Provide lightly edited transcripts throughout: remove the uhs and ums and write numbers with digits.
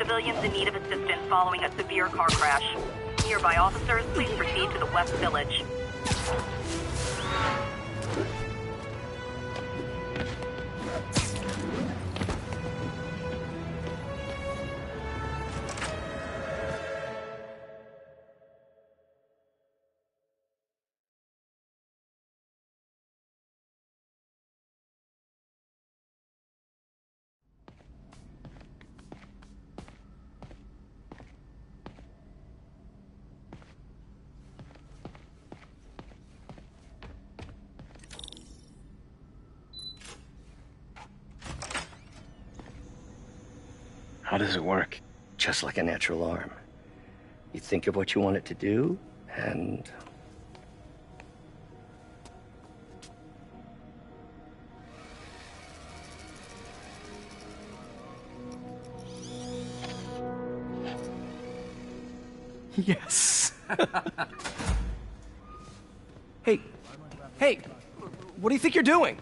civilians in need of assistance following a severe car crash. Nearby officers, please proceed to the West Village. How does it work? Just like a natural arm. You think of what you want it to do, and... Yes! Hey! Hey! What do you think you're doing?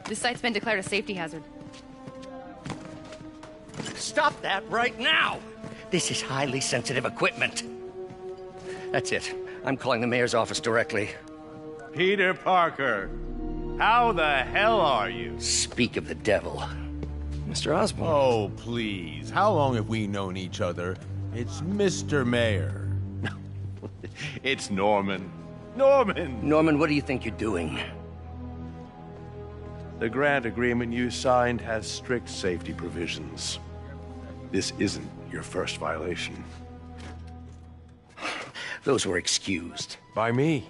This site's been declared a safety hazard. Stop that right now! This is highly sensitive equipment. That's it. I'm calling the mayor's office directly. Peter Parker, how the hell are you? Speak of the devil. Mr. Osborn. Oh, please. How long have we known each other? It's Mr. Mayor. It's Norman. Norman! Norman, what do you think you're doing? The grant agreement you signed has strict safety provisions. This isn't your first violation. Those were excused. By me.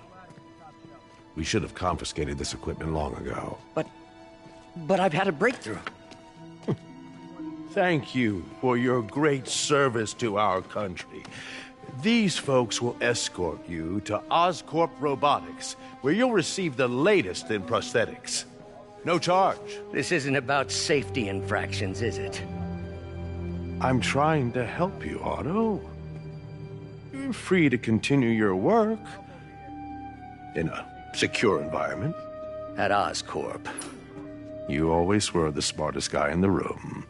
We should have confiscated this equipment long ago. But I've had a breakthrough. Thank you for your great service to our country. These folks will escort you to Oscorp Robotics, where you'll receive the latest in prosthetics. No charge. This isn't about safety infractions, is it? I'm trying to help you, Otto. You're free to continue your work in a secure environment. At Oscorp. You always were the smartest guy in the room.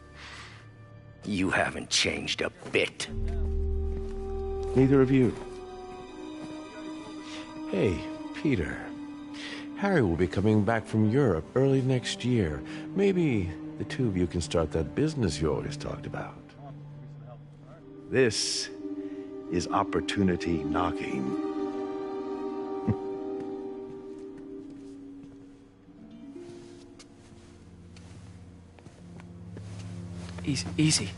You haven't changed a bit. Neither of you. Hey, Peter. Harry will be coming back from Europe early next year. Maybe the two of you can start that business you always talked about. This is opportunity knocking. Easy.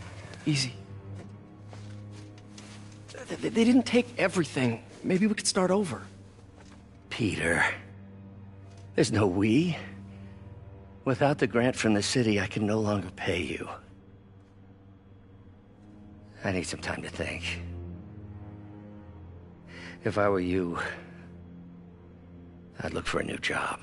They didn't take everything. Maybe we could start over. Peter, there's no we. Without the grant from the city, I can no longer pay you. I need some time to think. If I were you, I'd look for a new job.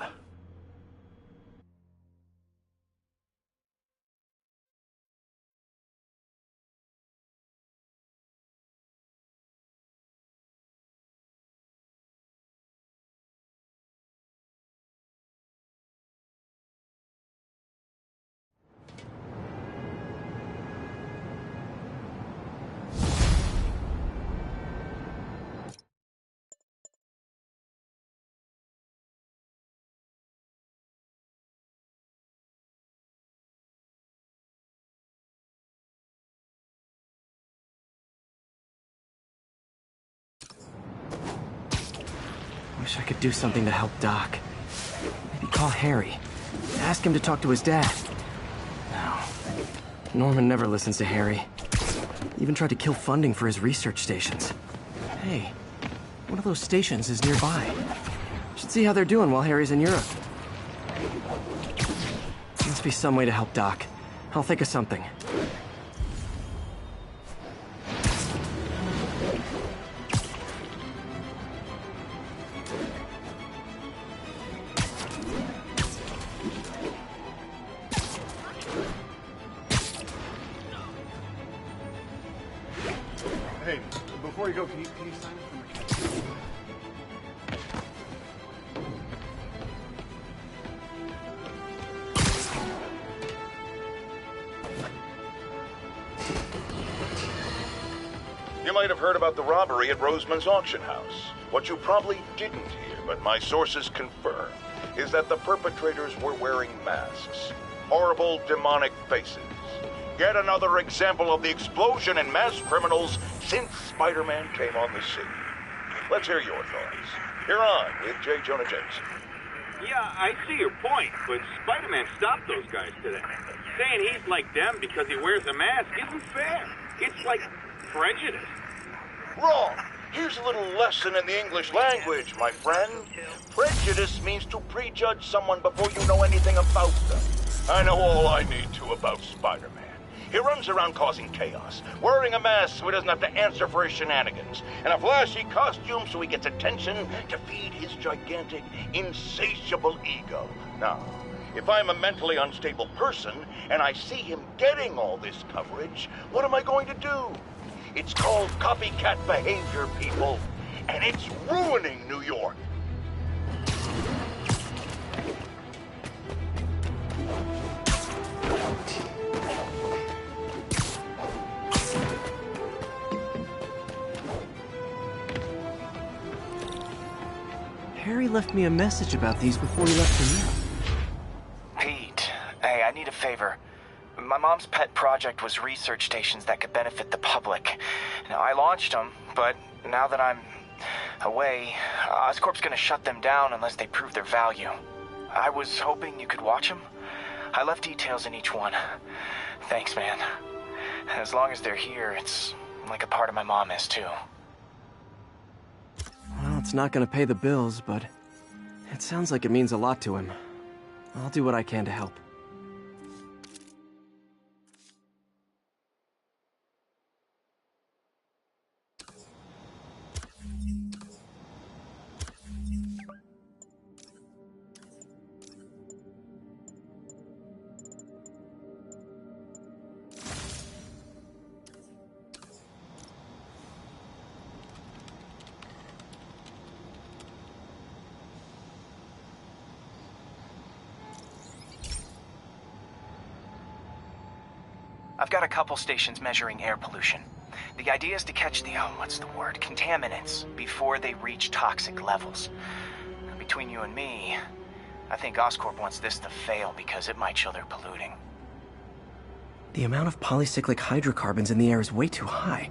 Wish I could do something to help Doc. Maybe call Harry. Ask him to talk to his dad. No. Norman never listens to Harry. Even tried to kill funding for his research stations. Hey, one of those stations is nearby. Should see how they're doing while Harry's in Europe. Must be some way to help Doc. I'll think of something. Hey, before you go, can you sign up for my... You might have heard about the robbery at Roseman's auction house. What you probably didn't hear, but my sources confirm, is that the perpetrators were wearing masks. Horrible, demonic faces. Yet another example of the explosion in mass criminals since Spider-Man came on the scene. Let's hear your thoughts. You're on with J. Jonah Jameson. Yeah, I see your point, but Spider-Man stopped those guys today. Saying he's like them because he wears a mask isn't fair. It's like prejudice. Wrong. Here's a little lesson in the English language, my friend. Prejudice means to prejudge someone before you know anything about them. I know all I need to about Spider-Man. He runs around causing chaos, wearing a mask so he doesn't have to answer for his shenanigans, and a flashy costume so he gets attention to feed his gigantic, insatiable ego. Now, if I'm a mentally unstable person and I see him getting all this coverage, what am I going to do? It's called copycat behavior, people, and it's ruining New York. Harry left me a message about these before he left for you. Pete, hey, I need a favor. My mom's pet project was research stations that could benefit the public. Now, I launched them, but now that I'm away, Oscorp's gonna shut them down unless they prove their value. I was hoping you could watch them. I left details in each one. Thanks, man. As long as they're here, it's like a part of my mom is, too. Well, it's not gonna pay the bills, but it sounds like it means a lot to him. I'll do what I can to help. I've got a couple stations measuring air pollution. The idea is to catch the, contaminants before they reach toxic levels. Between you and me, I think Oscorp wants this to fail because it might show they're polluting. The amount of polycyclic hydrocarbons in the air is way too high.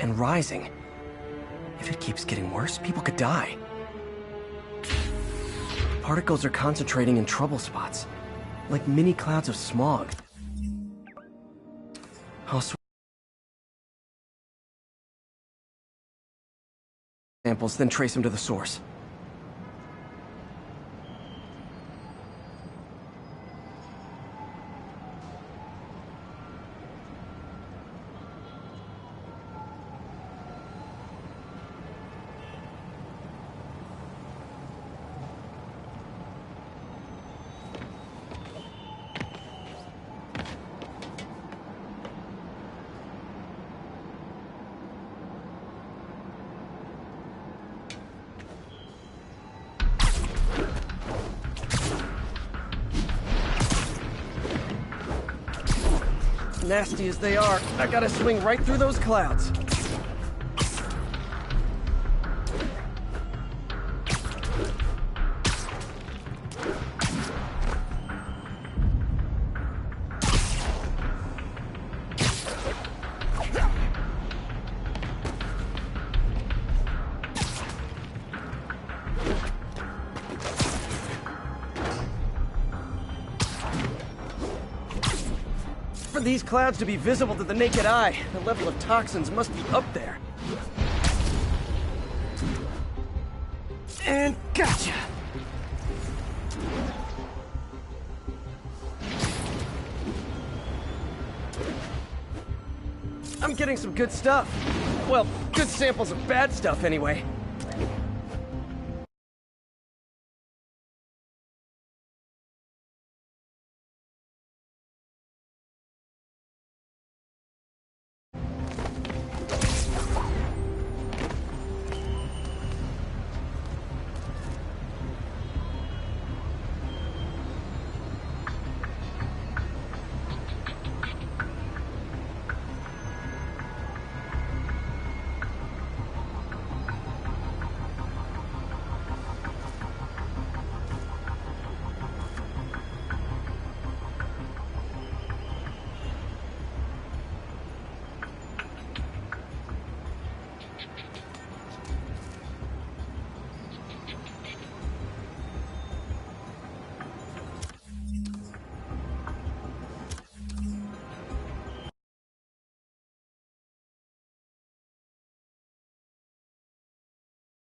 And rising. If it keeps getting worse, people could die. Particles are concentrating in trouble spots, like mini clouds of smog. I'll samples, then trace them to the source. Nasty as they are, I gotta swing right through those clouds. For these clouds to be visible to the naked eye, the level of toxins must be up there. And gotcha! I'm getting some good stuff. Well, good samples of bad stuff anyway.